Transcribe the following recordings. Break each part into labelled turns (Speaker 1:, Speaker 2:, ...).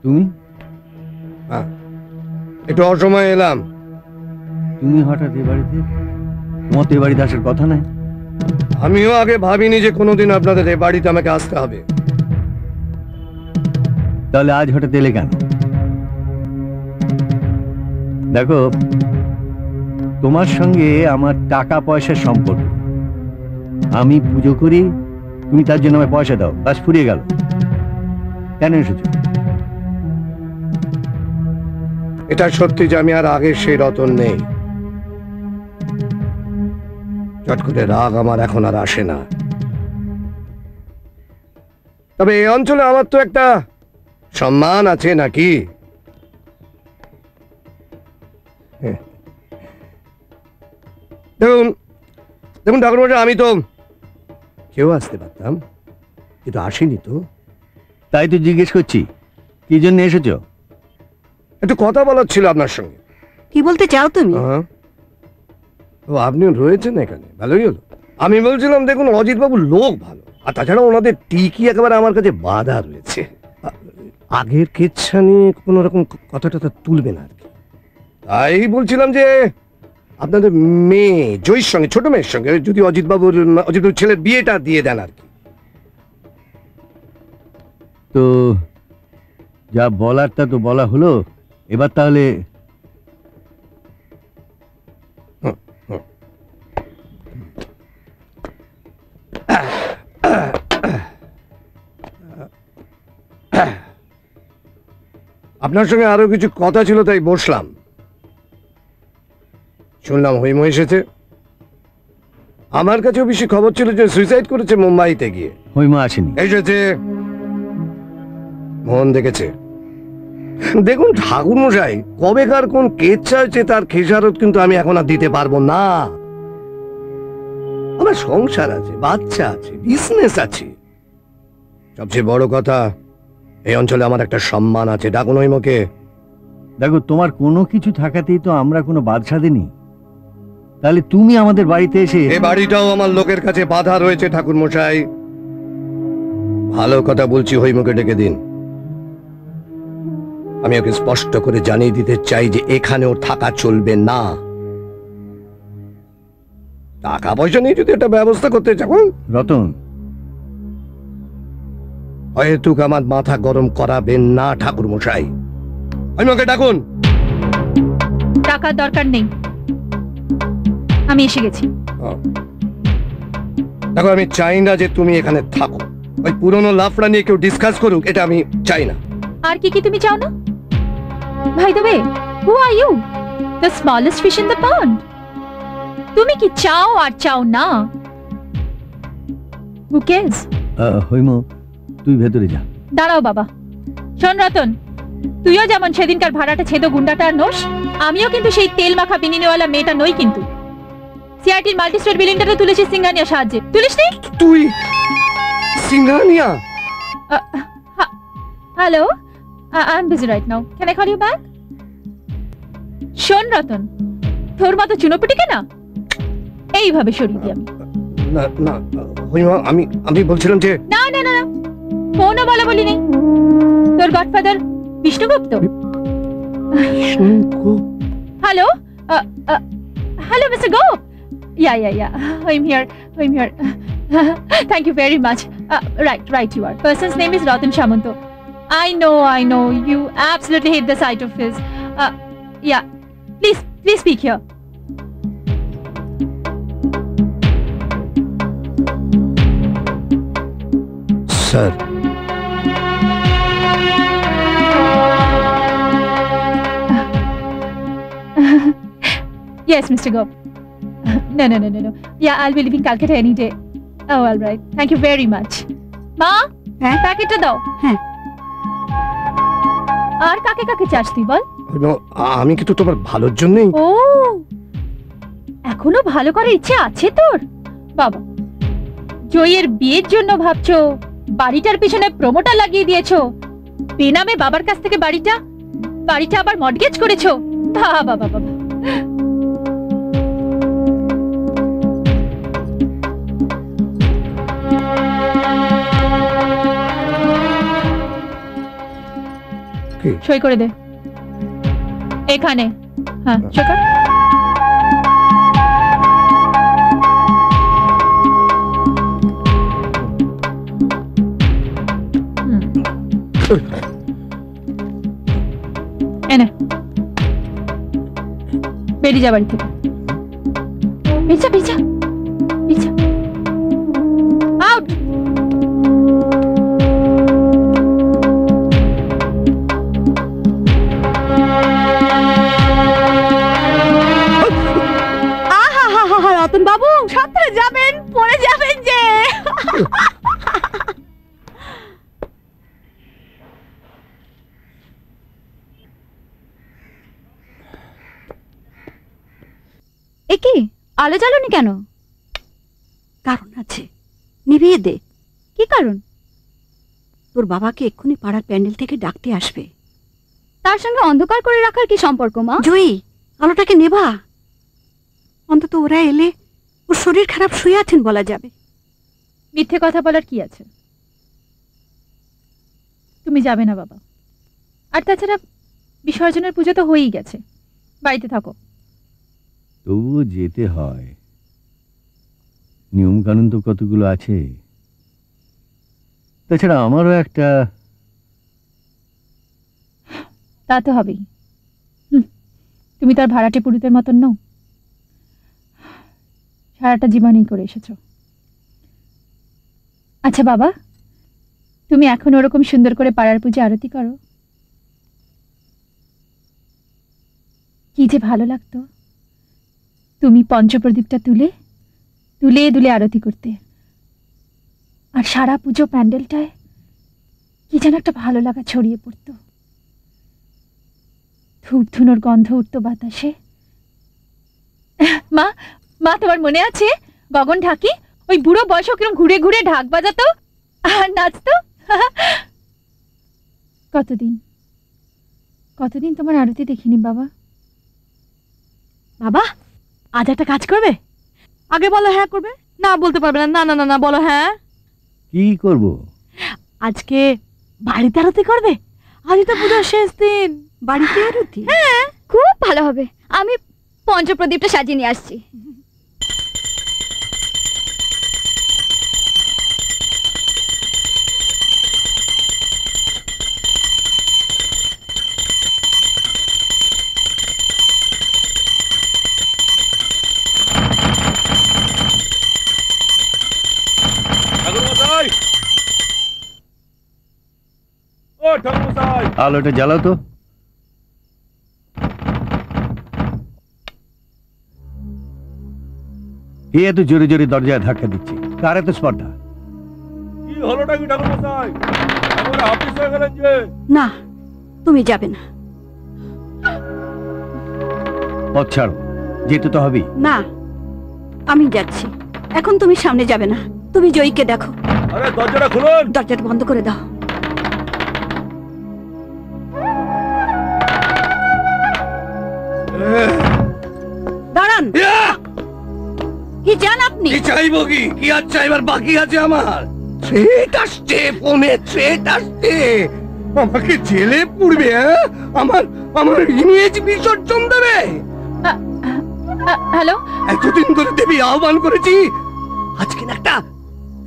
Speaker 1: তুমি?
Speaker 2: একটু অসময়ে এলাম।
Speaker 1: তুমি হঠাৎ এ বাড়িতে? তোমার তো এ বাড়িতে আসার কথা নয়।
Speaker 2: আমিও আগে ভাবিনি যে কোনোদিন আপনাদের এ বাড়িতে আমাকে আসতে হবে।
Speaker 1: তাহলে আজ হঠাৎ এলে কেন? দেখো, তোমার সঙ্গে আমার টাকা পয়সার সম্পর্ক। আমি পুজো করি, তুমি তার জন্য আমায় পয়সা দাও, বাস ফুরিয়ে গেল। কেন এসেছো?
Speaker 2: এটা সত্যি যে আমি আর আগের সেই রতন নেই। চট করে রাগ আমার এখন আর আসে না। তবে এই অঞ্চলে আমার তো একটা সম্মান আছে নাকি? দেখুন দেখুন ঠাকুরমশাই, আমি তো কেউ আসতে পারতাম, কিন্তু আসিনি তো।
Speaker 1: তাই তো জিজ্ঞেস করছি, কি জন্য এসেছো?
Speaker 2: একটু কথা বলার ছিল আপনার সঙ্গে।
Speaker 3: কি বলতে চাও তুমি?
Speaker 2: ও, আপনি রয়েছেন এখানে, ভালোই হলো। আমি বলছিলাম, দেখুন অজিত বাবু লোক ভালো, আর তাছাড়া ওনাদের টিকি একেবারে আমার কাছে বাধা রয়েছে। আগের কেচ্ছা নিয়ে কোনো রকম কথা টথা তুলবে না আর কি। তাই বলছিলাম যে আপনাদের মেয়ে জয়ীর সঙ্গে, ছোট মেয়ের সঙ্গে যদি অজিত বাবুর ছেলের বিয়েটা দিয়ে দেন আর কি।
Speaker 1: তো যা বলার তা তো বলা হলো, এবার তাহলে
Speaker 2: আপনার সঙ্গে আরো কিছু কথা ছিল, তাই বসলাম। শুনলাম হৈম এসেছে। আমার কাছেও বেশি খবর ছিল যে সুইসাইড করেছে মুম্বাইতে গিয়ে।
Speaker 1: হৈমা আসেনি?
Speaker 2: এসেছে, মন দেখেছে। দেখুন ঠাকুরমশাই, কবেকার কোন কেচ্ছা হয়েছে তার খেসারত কিন্তু আমি এখন আর দিতে পারবো না। আমার সংসার আছে, বাচ্চা আছে, বিজনেস আছে। সবচেয়ে বড় কথা, এই অঞ্চলে আমার একটা সম্মান আছে। ডাকুন হৈমকে।
Speaker 1: দেখো, তোমার কোনো কিছু থাকাতেই তো আমরা কোনো বাধা দিইনি। তাহলে তুমি আমাদের বাড়িতে এসে?
Speaker 2: এ বাড়িটাও আমার লোকের কাছে বাধা রয়েছে ঠাকুরমশাই। ভালো কথা বলছি, হৈমকে ডেকে দিন। আমি ওকে স্পষ্ট করে জানিয়ে দিতে চাই যে এখানে ওর থাকা চলবে না। টাকা পয়সা নিয়ে যদি একটা ব্যবস্থা করতে চাও।
Speaker 1: রতন,
Speaker 2: হয়তো আমার মাথা গরম করাবেন না ঠাকুরমশাই। হৈমকে ডাকুন।
Speaker 4: টাকার দরকার নেই, আমি এসে গেছি।
Speaker 2: দেখো, আমি চাই না যে তুমি এখানে থাকো। ওই পুরনো লাফড়া নিয়ে কেউ ডিসকাস করুক, এটা আমি চাই না।
Speaker 4: আর কি কি তুমি চাও না? ভাই the way, who are you? The smallest fish in the pond. তুমি কি চাও আর চাও না, হু কেয়ারস?
Speaker 1: হৈম, তুই ভেতরে যা।
Speaker 4: দাঁড়াও বাবা। শোন রতন, তুইও যেমন সেদিনকার ভাড়াটা ছেদ গুন্ডাটা আর নোস, আমিও কিন্তু সেই তেল মাখা বিনিনেওয়ালা মেয়েটা নই। কিন্তু সিআরটির মাল্টি স্টোর বিল্ডিংটাতে তুলেছি সিঙ্গানিয়া সাহায্যে। তুলিসনি?
Speaker 2: তুই Singhania?
Speaker 4: Hello, I am busy right now, can I call you back? শোন রতন, তোর মতো চুনোপুটিকে না এইভাবে সরিয়ে দিই আমি।
Speaker 2: না না হৈমা, আমি বলছিলাম যে
Speaker 4: না না না, ফোনও বলা বলি নেই। তোর godfather Vishnugupta. Hello, hello mister Gope. Yeah. I'm here. Thank you very much. Right, you are. Person's name is Ratan Shamanto. I know. You absolutely hate the sight of his. Yeah. Please speak here.
Speaker 2: Sir.
Speaker 4: Yes, Mr. Gop. No. Yeah, I'll be leaving Calcutta any day. Oh, all right. Thank you very much. Ma, প্যাকেটটা দাও।
Speaker 3: হ্যাঁ।
Speaker 4: আর কাকে কাকে চাস তুই বল?
Speaker 2: আমি কিন্তু তোমার ভালোর জন্যই।
Speaker 4: ও, এখনো ভালো করার ইচ্ছে আছে তোর? বাবা, জয়ের বিয়ের জন্য ভাবছো, বাড়িটার পিছনে প্রমোটার লাগিয়ে দিয়েছো, বেনামে বাবার কাছ থেকে বাড়িটা আবার মর্টগেজ করেছো। বাবা।
Speaker 2: কি?
Speaker 4: সই করে দে এখানে। হ্যাঁ সই কর। এনে বেরিয়ে যা বাড়ি থেকে। বেচা বেচা বেচা আউট।
Speaker 3: রতন বাবু সাথে যাবেন, পড়ে যাবেন যে।
Speaker 5: এ কি আলো জ্বালনি কেন?
Speaker 3: কারণ আছে, নিভিয়ে দে।
Speaker 5: কি কারণ?
Speaker 3: তোর বাবাকে এক্ষুনি পাড়ার প্যান্ডেল থেকে ডাকতে আসবে।
Speaker 5: তার সঙ্গে অন্ধকার করে রাখার কি সম্পর্ক মা?
Speaker 3: জয়ী, আলোটাকে নেভা। অন্তত ওরা এলে ওর শরীর খারাপ শুয়ে আছেন বলা যাবে।
Speaker 4: মিথ্যে কথা বলার কি আছে? তুমি যাবে না বাবা। আর তাছাড়া বিসর্জনের পুজো তো হয়েই গেছে, বাড়িতে থাকো।
Speaker 1: তবুও যেতে হয়, নিয়ম কানুন তো কতগুলো আছে। তাছাড়া আমারও একটা।
Speaker 4: তা তো হবেই। তুমি তার ভাড়াটে পুরুতের মতন নও, সারাটা জীবনই করে এসেছো। আচ্ছা বাবা, তুমি এখন ওরকম সুন্দর করে পাড়ার পুজো আরতি করো, কি যে ভালো লাগতো। তুমি পঞ্চপ্রদীপটা তুলে তুলে দুলে আরতি করতে, আর সারা পুজো প্যান্ডেলটায় কি যেন একটা ভালো লাগা ছড়িয়ে পড়তো। ধূপ ধুনোর গন্ধ উঠতো বাতাসে। মা মা তোমার মনে আছে গগন ঢাকি ওই বুড়ো বয়সে কিরম ঘুরে ঘুরে ঢাক বাজাতো আর নাচতো? কতদিন কতদিন তোমার আরতি দেখিনি বাবা।
Speaker 3: বাবা আজ একটা কাজ করবে? আগে বলো হ্যাঁ করবে, না বলতে পারবে না। না না না না বলো হ্যাঁ।
Speaker 1: কি করব?
Speaker 3: আজকে বাড়িতে আরতি করবে? আজই তো পুজোর শেষ দিন, বাড়িতে আরতি।
Speaker 5: হ্যাঁ খুব ভালো হবে, আমি পঞ্চপ্রদীপটা সাজিয়ে নিয়ে আসছি।
Speaker 1: আলোটা জ্বালাও তো। কে এত জোরে জোরে দরজায় ধাক্কা দিচ্ছে? কার এত স্পর্ধা?
Speaker 6: কি হলোটা কি ঠাকুর মশাই? আমাদের অফিস হয়ে গেলেন যে।
Speaker 3: না তুমি যাবে না।
Speaker 1: পথ ছাড়ো, যেতে তো হবেই।
Speaker 3: না আমি যাচ্ছি। এখন তুমি সামনে যাবে না, তুমি জয়ীকে দেখো।
Speaker 6: আরে দরজাটা খুলুন।
Speaker 3: দরজাটা বন্ধ করে দাও। দাঁড়ান। কি চান আপনি?
Speaker 2: কি চাইবো? কি কি আর চাইবার বাকি আছে আমার? থ্রেট আসছে, ফোনে থ্রেট আসছে। আমাকে জেলে পুড়বে, হ্যাঁ? আমার আমার ইমেজ বিসর্জন দেবে।
Speaker 4: হ্যালো,
Speaker 2: এতদিন ধরে দেবী আহ্বান করেছি, আজকে না একটা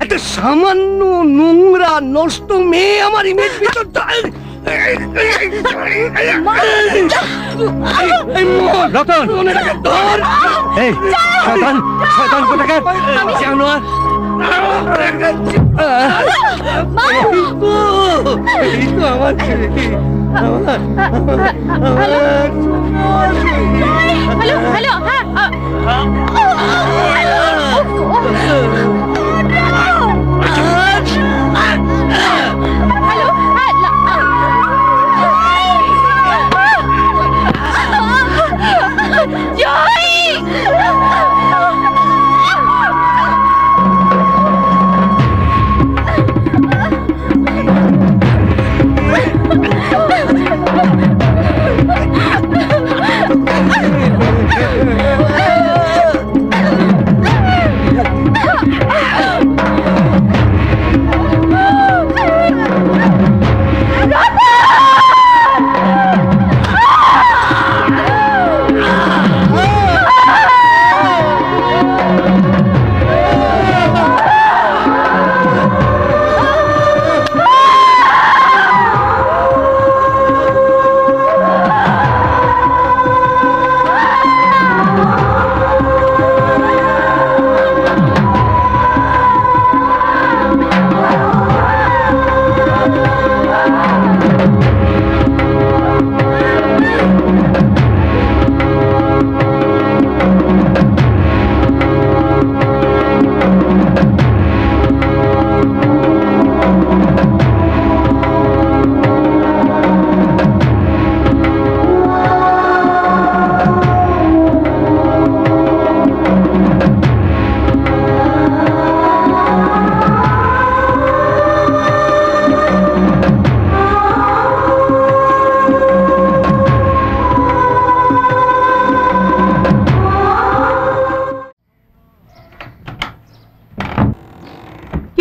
Speaker 2: একটা সামান্য নোংরা নষ্ট মেয়ে আমার ইমেজ বিসর্জন।
Speaker 1: রতন! এই শয়তান, শয়তান কোথাকার জানোয়ার!
Speaker 2: এই তো আমার ছেলে।
Speaker 4: হ্যালো হ্যালো,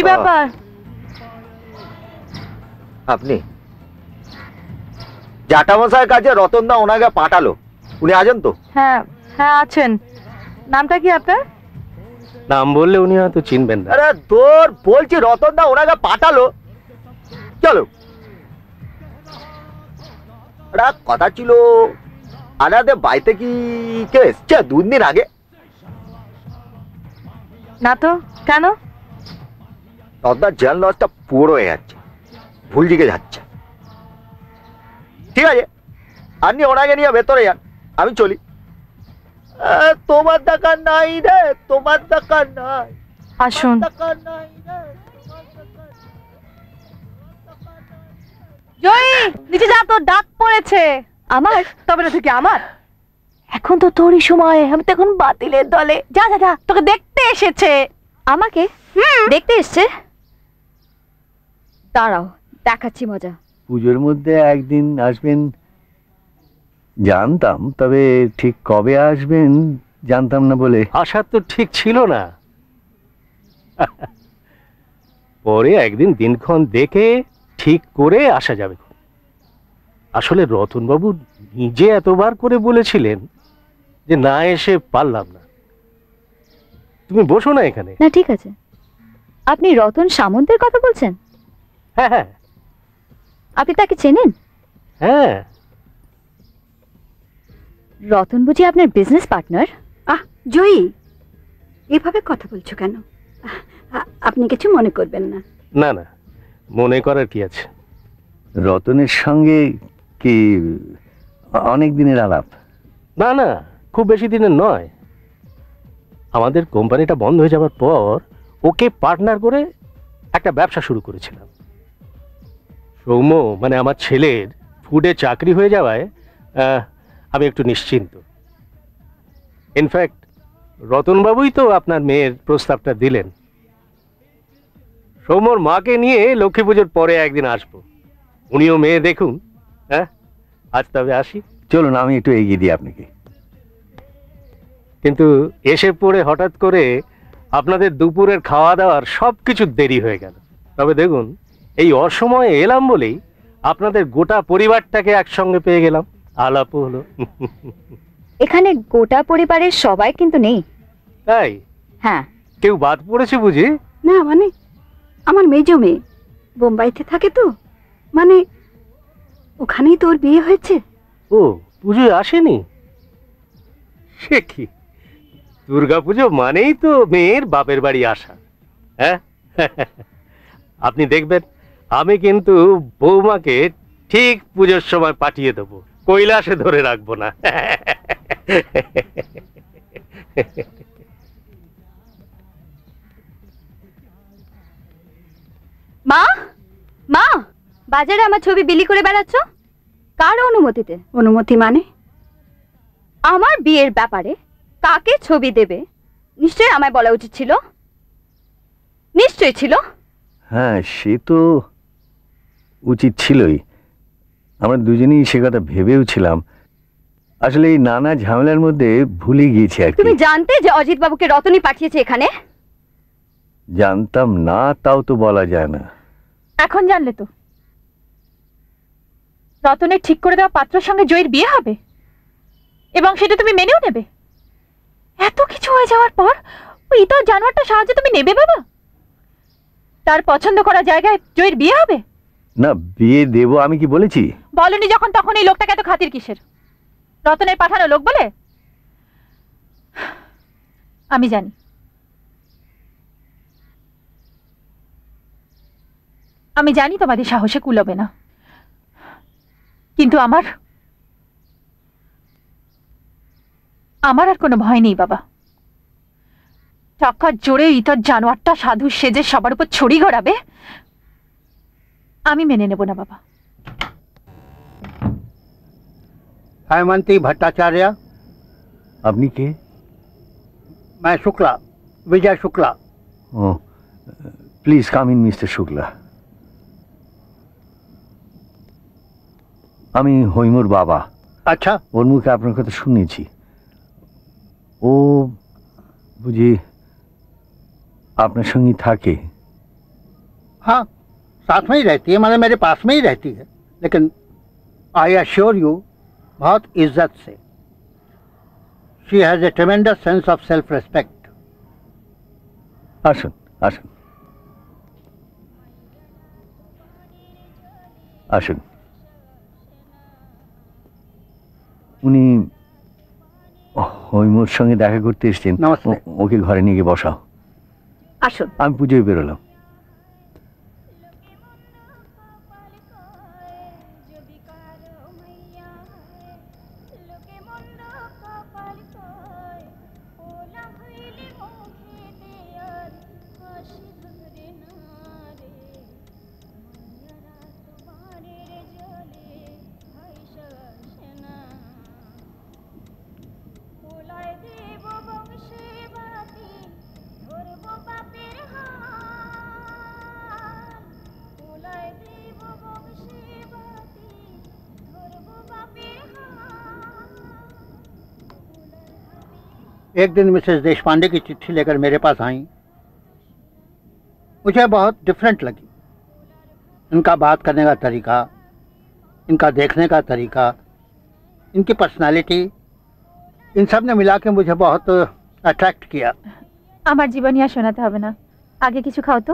Speaker 7: ব্যাপার?
Speaker 8: আপনি জাটামশাইয়ের কাছে রতনদা ওনাকে পাঠালো, উনি আছেন তো?
Speaker 7: হ্যাঁ হ্যাঁ আছেন। নামটা কি আপনার?
Speaker 9: নাম বললে উনি হয়তো চিনবেন না।
Speaker 8: আরে তোর বলছি রতনদা ওনাকে পাঠালো, চলো। একটা কথা ছিল, আমাদের বাড়িতে কি কে এসছে 2 দিন আগে?
Speaker 7: না তো, কেন?
Speaker 8: রতনদার জেল লসটা পুরো হয়ে যাচ্ছে, ভুল দিকে যাচ্ছে। ঠিক আছে, আপনি ওনাকে নিয়ে ভেতরে যান, আমি চলি। তোমার দরকার নাই রে, তোমার দরকার নাই।
Speaker 7: আসুন। জয়ী, নিচে যা, তোর ডাক পড়েছে।
Speaker 5: আমার?
Speaker 7: তবে না থেকে আমার? এখন তো তোরই সময়, আমি তো এখন বাতিলের দলে। যা যা যা, তোকে দেখতে এসেছে।
Speaker 5: আমাকে দেখতে এসছে? দাঁড়াও, দেখাচ্ছি মজা।
Speaker 1: পুজোর মধ্যে একদিন আসবেন জানতাম, তবে ঠিক কবে আসবেন জানতাম না বলে।
Speaker 9: আসার তো ঠিক ছিল না। পরে একদিন দিনক্ষণ দেখে ঠিক করে আসা যাবে। আসলে রতনবাবু নিজে এতবার করে বলেছিলেন যে না এসে পারলাম না। তুমি বসো না এখানে।
Speaker 5: না ঠিক আছে। আপনি রতন সামন্তের কথা বলছেন?
Speaker 9: হ্যাঁ হ্যাঁ
Speaker 5: আপনি তাকে চেনেন?
Speaker 9: হ্যাঁ।
Speaker 5: রতন বুঝি আপনার বিজনেস পার্টনার?
Speaker 3: আহ জয়ী, এভাবে কথা বলছো কেন? আপনি কিছু মনে করবেন না।
Speaker 9: না না, মনে করার কি আছে।
Speaker 1: রতনের সঙ্গে কি অনেক দিনের আলাপ?
Speaker 9: না না, খুব বেশি দিনের নয়। আমাদের কোম্পানিটা বন্ধ হয়ে যাওয়ার পর ওকে পার্টনার করে একটা ব্যবসা শুরু করেছিলাম। সৌম্য মানে আমার ছেলের ফুডে চাকরি হয়ে যাওয়ায় আমি একটু নিশ্চিন্ত। ইনফ্যাক্ট রতনবাবুই তো আপনার মেয়ের প্রস্তাবটা দিলেন। সৌম্যর মাকে নিয়ে লক্ষ্মী পুজোর পরে একদিন আসবো, উনিও মেয়ে দেখুন। হ্যাঁ, আজ তবে আসি।
Speaker 1: চলুন, আমি একটু এগিয়ে দিই আপনাকে।
Speaker 9: কিন্তু এসে পড়ে হঠাৎ করে আপনাদের দুপুরের খাওয়া দাওয়ার সব কিছু দেরি হয়ে গেল। তবে দেখুন, এই অসময়ে এলাম বলেই আপনাদের গোটা পরিবারটাকে একসঙ্গে পেয়ে গেলাম, আলাপও হলো।
Speaker 5: এখানে গোটা পরিবারের সবাই কিন্তু নেই।
Speaker 9: তাই?
Speaker 5: হ্যাঁ।
Speaker 9: কেউ বাদ পড়েছে বুঝি?
Speaker 3: না মানে আমার মেজো মেয়ে বোম্বাইতে থাকে তো, মানে ওখানেই তোর বিয়ে হয়েছে।
Speaker 9: ও, পুজোয় আসেনি? সে কি, দুর্গাপুজো মানেই তো মেয়ের বাপের বাড়ি আসা। হ্যাঁ, আপনি দেখবেন আমি কিন্তু বৌমাকে ঠিক পুজোর সময় পাঠিয়ে দেবো, কৈলাসে ধরে রাখবো না।
Speaker 5: মা, মা, বাজারে আমার ছবি বিলি করে বেড়াচ্ছ? কার অনুমতিতে?
Speaker 3: অনুমতি মানে?
Speaker 5: আমার বিয়ের ব্যাপারে কাকে ছবি দেবে নিশ্চয়ই আমায় বলা উচিত ছিল। নিশ্চয়ই ছিল।
Speaker 1: হ্যাঁ, সে তো উচিত ছিলই। আমরা দুজনেই সে কথা ভেবেও ছিলাম। আসলে এই নানা ঝামেলার মধ্যে ভুলে গিয়েছি আর কি।
Speaker 5: তুমি জানতে যে অজিত বাবুকে রতনই পাঠিয়েছে এখানে?
Speaker 1: জানতাম না, তাও তো বলা যায় না।
Speaker 4: এখন জানলে তো রতনের ঠিক করে দেওয়া পাত্রের সঙ্গে জয়ের বিয়ে হবে, এবং সেটা তুমি মেনেও নেবে? এত কিছু হয়ে যাওয়ার পর ওই ইতর জানোয়ারটা সাহায্য তুমি নেবে বাবা? তার পছন্দ করা জায়গায় জয়ের বিয়ে হবে?
Speaker 1: না, বিয়ে দেব আমি কি বলেছি?
Speaker 4: বলনি যখন, তখন এই লোকটাকে এত খাতির কিসের? রতনের পাঠানো লোক বলে? আমি জানি তোমাদের সাহসে কুলোবে না, কিন্তু আমার আর কোনো ভয় নেই বাবা। টাকার জোরে ইতর জানোয়ারটা সাধু সেজে সবার উপর ছড়ি ঘোরাবে, আমি মেনে নেব না বাবা।
Speaker 10: हेमंती भट्टाचार्य।
Speaker 1: আপনি কে?
Speaker 10: मैं शुक्ला, विजय शुक्ला।
Speaker 1: ও, please come in mister Shukla. আমি হৈমুর বাবা।
Speaker 10: अच्छा,
Speaker 1: ওর মুখে আপনার কথা শুনেছি। ও বুঝি আপনার সঙ্গে থাকে?
Speaker 10: हाँ, साथ में ही रहती है, मतलब मेरे पास में ही रहती है, लेकिन आई एश्योर यू बहुत इज्जत से। She has a ट्रेमेंडस sense of self respect.
Speaker 1: আসুন আসুন আসুন। উনি হৈমুর সঙ্গে দেখা করতে এসেছেন।
Speaker 10: নমস্তে।
Speaker 1: ওকে ঘরে নিয়ে গিয়ে বসাও।
Speaker 3: আসুন।
Speaker 1: আমি পুজোয় বেরোলাম।
Speaker 10: एक दिन मिसेस देशपांडे की चिट्ठी लेकर मेरे पास आई। मुझे बहुत डिफरेंट लगी। इनका बात करने का तरीका, इनका देखने का तरीका, इनकी पर्सनालिटी, इन सब ने मिला के मुझे बहुत अट्रैक्ट किया।
Speaker 4: আমার জীবনী আর শোনাতে হবে না, আগে কিছু খাও তো।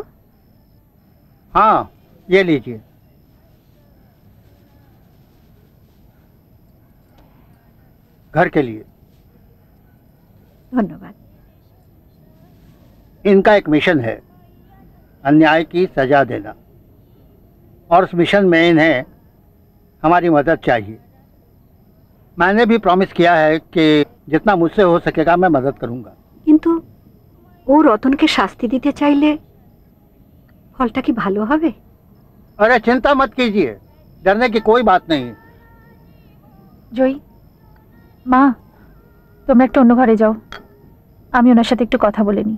Speaker 10: हाँ, ये लीजिए। घर के लिए।
Speaker 3: ধন্যবাদ।
Speaker 10: इनका एक मिशन है, अन्याय की सजा देना, और उस मिशन में इन्हें हमारी मदद चाहिए। मैंने भी प्रॉमिस किया है कि जितना मुझसे हो सकेगा मैं मदद करूंगा।
Speaker 3: কিন্তু ও রতনকে শাস্তি দিতে চাইলে ফলটা কি ভালো হবে?
Speaker 10: अरे चिंता मत कीजिए, डरने की कोई बात नहीं।
Speaker 4: জয়ী মা, তোমরা একটু অন্য ঘরে যাও, আমি ওনার সাথে একটু কথা বলে নিই।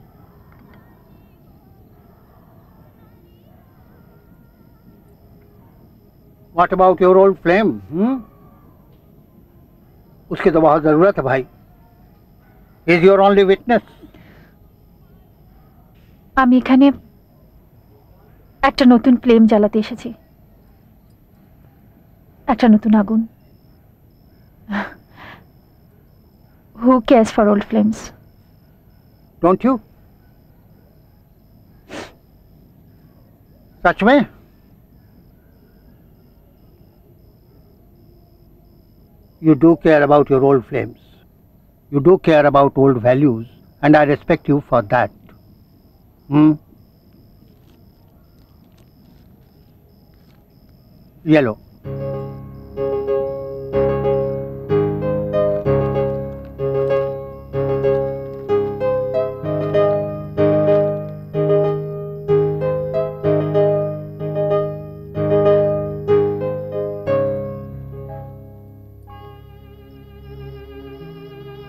Speaker 10: What about your old flame? उसकी तो बहुत जरूरत है भाई। Is your only witness?
Speaker 4: আমি এখানে একটা নতুন ফ্লেম জ্বালাতে এসেছি, একটা নতুন আগুন। Who cares for old flames?
Speaker 10: Don't you? सच में? You do care about your old flames. You do care about old values, and I respect you for that. Yellow.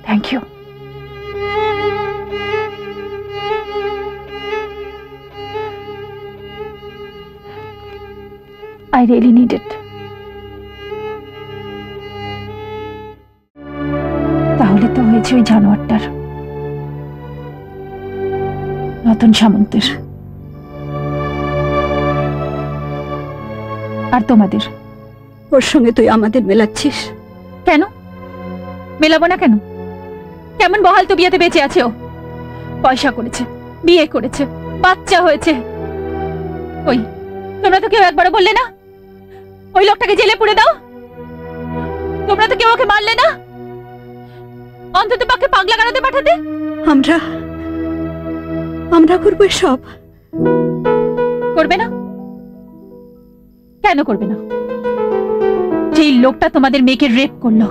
Speaker 4: Thank you. I really need it. তাহলে তো হয়েছে ওই জানোয়ারটার, রতন সামন্তের, আর তোমাদের।
Speaker 3: ওর সঙ্গে তুই আমাদের মেলাচ্ছিস
Speaker 4: কেন? মেলাবো না কেন? কেমন বহাল তো বিয়েতে বেঁচে আছে ও। পয়সা করেছে, বিয়ে করেছে, বাচ্চা হয়েছে। ওই তোমরা তো কেউ একবারও বললে না ওই লোকটাকে জেলে পুরে দাও? তোমরা তো কেউ ওকে মারলে না, অন্তত পক্ষে পাগলা গাড়াতে পাঠাতে।
Speaker 3: আমরা করবো সব।
Speaker 4: করবে না? কেন করবে না? যেই লোকটা তোমাদের মেয়েকে রেপ করলো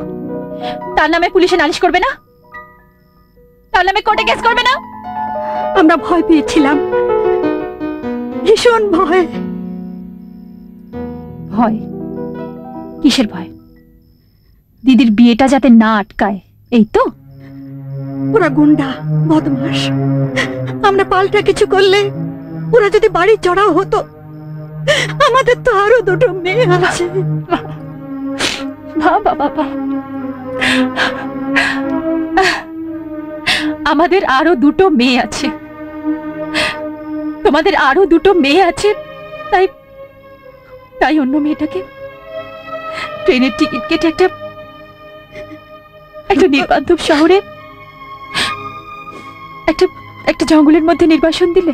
Speaker 4: তার নামে পুলিশে নালিশ করবে না? তার নামে কোর্টে কেস করবে না?
Speaker 3: আমরা ভয় পেয়েছিলাম, ভীষণ ভয়।
Speaker 4: ভয়? কিসের ভয়? দিদির বিয়েটা যাতে না আটকায়, এই তো?
Speaker 3: ওরা গুন্ডা, বদমাস। আমরা পাল্টা কিছু করলে ওরা যদি বাড়ি চড়াও হতো। আমাদের তো আরো দুটো মেয়ে আছে।
Speaker 4: বাবা বাবা, আমাদের আরো দুটো মেয়ে আছে, তোমাদের আরো দুটো মেয়ে আছে, তাই তাই অন্য মেয়েটাকে ট্রেনের টিকিট কেটে একটা নির্বান্ধব শহরে একটা জঙ্গলের মধ্যে নির্বাসন দিলে।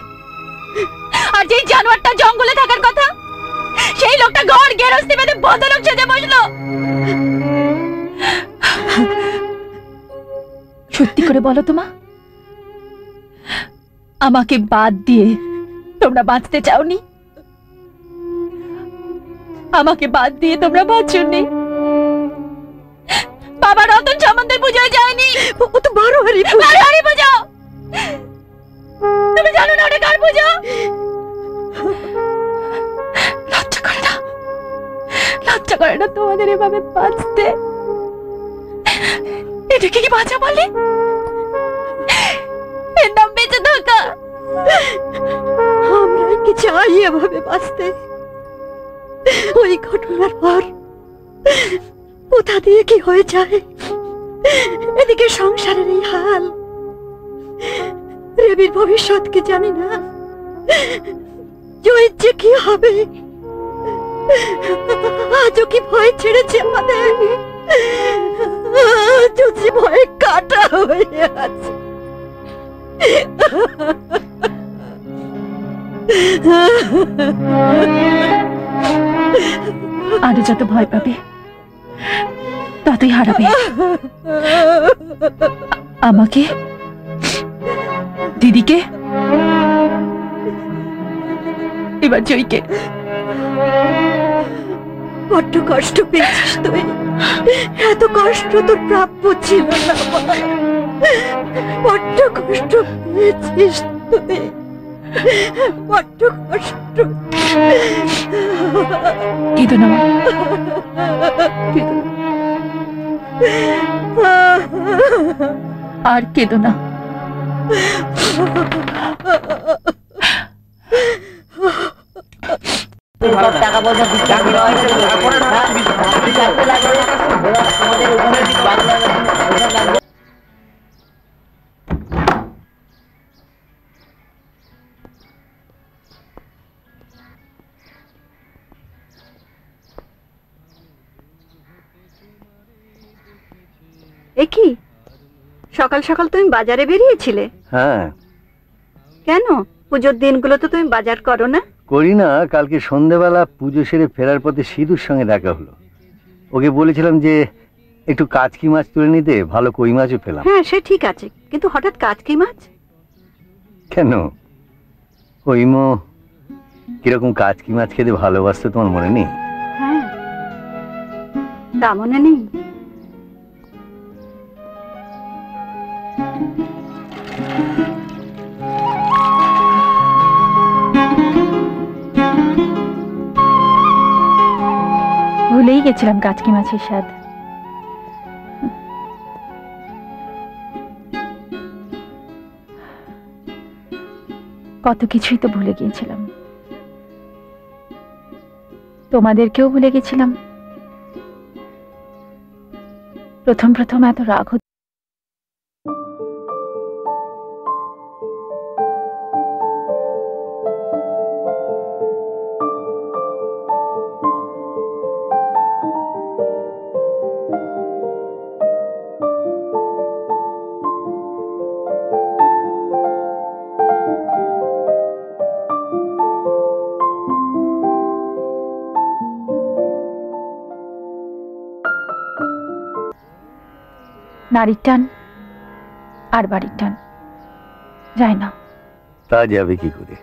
Speaker 4: আর যেই জানোয়ারটা জঙ্গলে থাকার কথা, সেই লোকটা ঘর গেরস্তি বেঁধে বদলোক সেজে বসলো। সত্যি করে বলো তো মা, আমাকে বাদ দিয়ে তোমরা বাঁচতে চাওনি? আমাকে বাদ দিয়ে তোমরা বাঁচোনি? বাবা রতন সামন্তের পুজোয় যায়নি?
Speaker 3: ও তো বারোয়ারি
Speaker 4: পুজো। তুমি জানো না ওটা কার পুজো? লজ্জা করে না? লজ্জা করে না তোমাদের এভাবে বাঁচতে? এটাকে কি বাঁচা বলে? এর নাম বেঁচে থাকা।
Speaker 3: আমরা কি চাই এভাবে বাঁচতে? ওই ঘটনার পর কোথা দিয়ে কি হয়ে যায়, এদিকে সংসারের এই হাল। রেবির ভবিষ্যৎ কি জানি না, জয়ের যে কি হবে। আজও কি ভয় ছেড়েছে আমাদের? আজও যে ভয়ে কাটা হয়ে আছে।
Speaker 4: আরো যত ভয় পাবে ততই হারাবে। আমাকে, দিদিকে, এবার জয়কে।
Speaker 3: বড্ড কষ্ট পেয়েছিস তুই। এত কষ্ট তোর প্রাপ্য ছিল না। বড্ড কষ্ট পেয়েছিস তুই, বড্ড কষ্ট।
Speaker 4: কেঁদো না মা, কেঁদো না। আর কেঁদো না।
Speaker 11: টাকা পয়সা
Speaker 3: কি সকাল সকাল তুমি বাজারে বেরিয়েছিলে?
Speaker 1: হ্যাঁ।
Speaker 3: কেন? পুজোর দিনগুলো তো তুমি বাজার করো না?
Speaker 1: করি না। কালকে সন্ধ্যেবেলা পুজো সেরে ফেরার পথে সিধুর সঙ্গে দেখা হলো। ওকে বলেছিলাম যে একটু কাচকি মাছ তুলে নিতে, ভালো কই মাছও পেলাম।
Speaker 3: হ্যাঁ সে ঠিক আছে, কিন্তু হঠাৎ কাচকি মাছ
Speaker 1: কেন? ওইমো কিরকম কাচকি মাছ খেতে ভালোবাসতো তোমার মনে নেই?
Speaker 3: হ্যাঁ, তা মনে নেই?
Speaker 4: ভুলেই গেছিলাম কাচকি মাছের স্বাদ। কত কিছুই তো ভুলে গিয়েছিলাম। তোমাদেরকেও ভুলে গেছিলাম। প্রথম প্রথম এত রাগ হতো। নারীর টান আর বাড়ির টান যায় না।
Speaker 1: তা যাবে কি করে?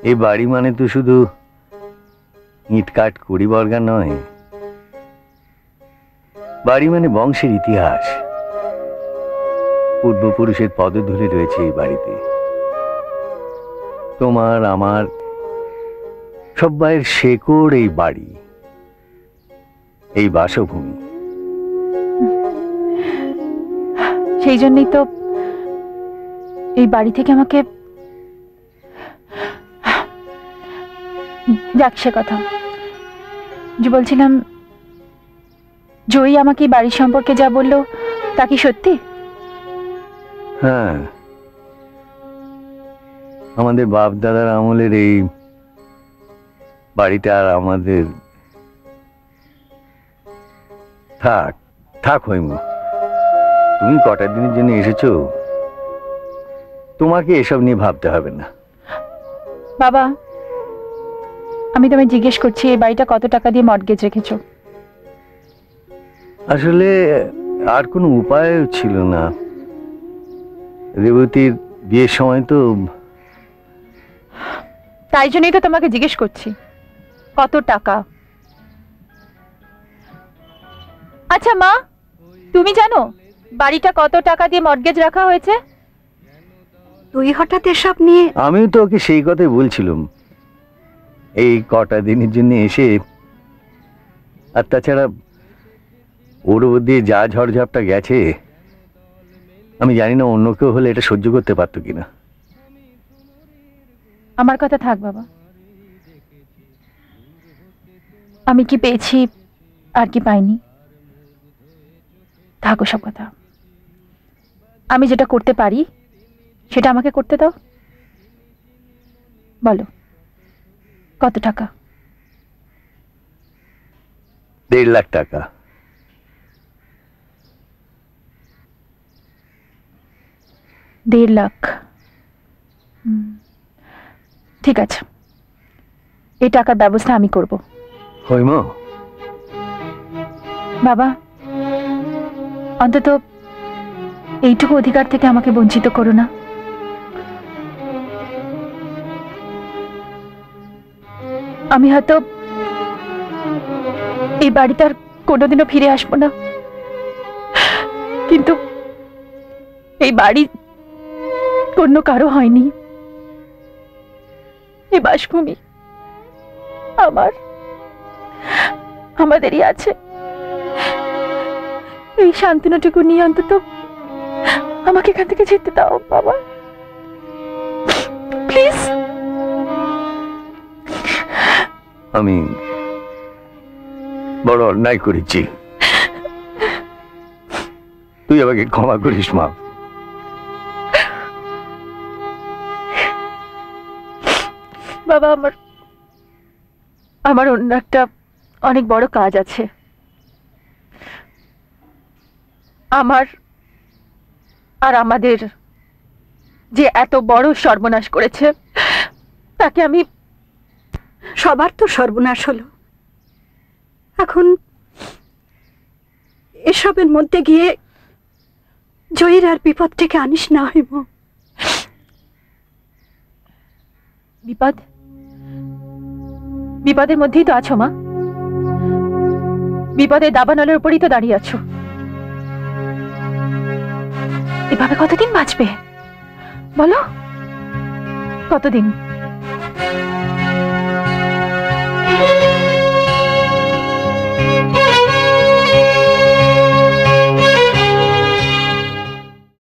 Speaker 1: এই বাড়ি মানে তো শুধু ইট কাঠ কড়ি বর্গা নয়। বাড়ি মানে বংশের ইতিহাস। পূর্বপুরুষের পদধূলি রয়েছে এই বাড়িতে। তোমার আমার সব্বাইয়ের শেকড় এই বাড়ি, এই বাসভূমি।
Speaker 4: সেই জন্যই তো এই বাড়ি থেকে আমাকে, যাক সে কথা, যে বলছিলাম জয়ী আমাকে এই বাড়ির সম্পর্কে যা বললো তা কি সত্যি?
Speaker 1: হ্যাঁ, আমাদের বাপ দাদার আমলের এই বাড়িটা আর আমাদের থাক থাক হইমু। তুমি কটা দিনের জন্য এসেছো, তোমাকে এসব নিয়ে ভাবতে হবে না।
Speaker 4: বাবা, আমি তোমায় জিজ্ঞেস করছি এই বাড়িটা কত টাকা দিয়ে মর্টগেজ রেখেছো?
Speaker 1: আসলে আর কোনো উপায় ছিল না। রেবতীর বিয়ের সময় তো।
Speaker 4: তাই জন্যই তো তোমাকে জিজ্ঞেস করছি কত টাকা। আচ্ছা মা, তুমি জানো বাড়িটা কত টাকা দিয়ে মর্টগেজ রাখা হয়েছে?
Speaker 3: তুই হঠাৎ এসব নিয়ে?
Speaker 1: আমিও তো ওকে সেই কথাই বলছিলাম, এই কটা দিনের জন্য এসে। আর তাছাড়া ওর ওপর দিয়ে যা ঝড়ঝাপটা গেছে, আমি জানি না অন্য কেউ হলে এটা সহ্য করতে পারতো কিনা।
Speaker 4: আমার কথা থাক বাবা, আমি কি পেয়েছি আর কি পাইনি থাকো সব কথা। আমি যেটা করতে পারি সেটা আমাকে করতে দাও। বলো কত টাকা?
Speaker 1: 1.5 লাখ টাকা।
Speaker 4: 1.5 লাখ? ঠিক আছে, এই টাকার ব্যবস্থা আমি করব।
Speaker 1: হইমো
Speaker 4: বাবা, অন্তত এইটুকু অধিকার থেকে আমাকে বঞ্চিত করো না। আমি হয়তো এই বাড়িতে আর কোনোদিনও ফিরে আসবো না, কিন্তু এই বাড়ি অন্য কারো হয়নি। এই বাসভূমি আমাদেরই আছে। এই সান্ত্বনাটুকু নিয়ে অন্তত আমাকে এখান থেকে যেতে দাও বাবা, প্লিজ।
Speaker 1: আমি বড় অন্যায় করেছি, তুই আমাকে ক্ষমা করিস মা।
Speaker 4: বাবা, আমার অন্য একটা অনেক বড় কাজ আছে। আমার আর আমাদের যে এত বড় সর্বনাশ করেছে তাকে আমি।
Speaker 3: সবার তো সর্বনাশ হলো, এখন এসবের মধ্যে গিয়ে জয়ীর আর বিপদ থেকে আনিস না হইম।
Speaker 4: বিপদের মধ্যেই তো আছো মা, বিপদের দাবানলের উপরই তো দাঁড়িয়ে আছো। এভাবে কতদিন বাঁচবে বলো? কতদিন?